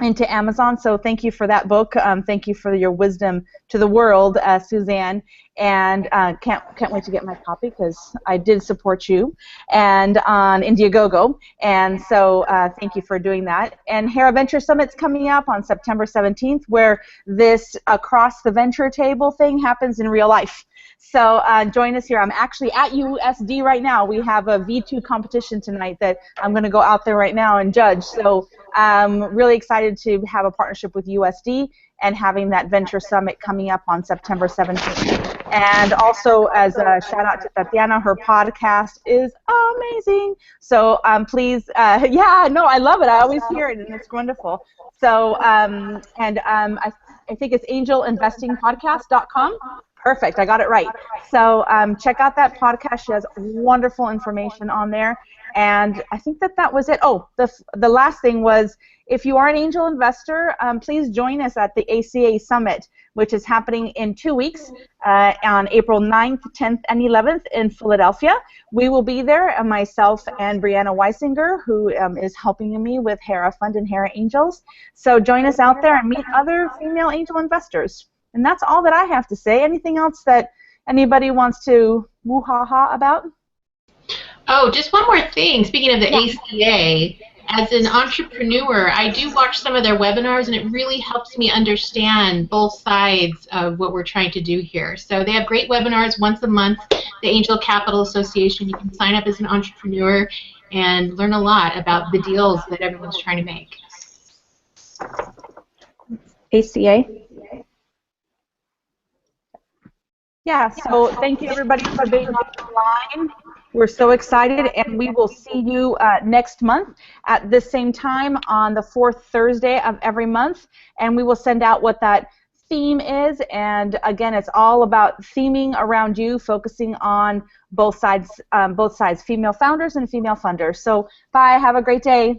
into Amazon. So thank you for that book. Thank you for your wisdom to the world, Suzanne. And can't wait to get my copy because I did support you and on Indiegogo. And so thank you for doing that. And Hera Venture Summit's coming up on September 17th, where this across the venture table thing happens in real life. So join us here. I'm actually at USD right now. We have a V2 competition tonight that I'm going to go out there right now and judge. So I'm really excited to have a partnership with USD and having that Venture Summit coming up on September 17th. And also, as a shout out to Tatiana, her podcast is amazing. So please, yeah, no, I love it. I always hear it, and it's wonderful. So, I think it's angelinvestingpodcast.com. Perfect, I got it right. So check out that podcast. She has wonderful information on there. And I think that was it. Oh, the last thing was, if you are an angel investor, please join us at the ACA Summit, which is happening in 2 weeks on April 9th, 10th, and 11th in Philadelphia. We will be there, myself and Brianna Weisinger, who is helping me with Hera Fund and Hera Angels. So join us out there and meet other female angel investors. And that's all that I have to say. Anything else that anybody wants to woo-ha-ha about? Oh, just one more thing. Speaking of the ACA, as an entrepreneur, I do watch some of their webinars, and it really helps me understand both sides of what we're trying to do here. So they have great webinars once a month. The Angel Capital Association, you can sign up as an entrepreneur and learn a lot about the deals that everyone's trying to make. ACA? Yeah, so thank you everybody for being on the line. We're so excited, and we will see you next month at the same time on the 4th Thursday of every month, and we will send out what that theme is. And again, it's all about theming around you, focusing on both sides, female founders and female funders. So bye, have a great day.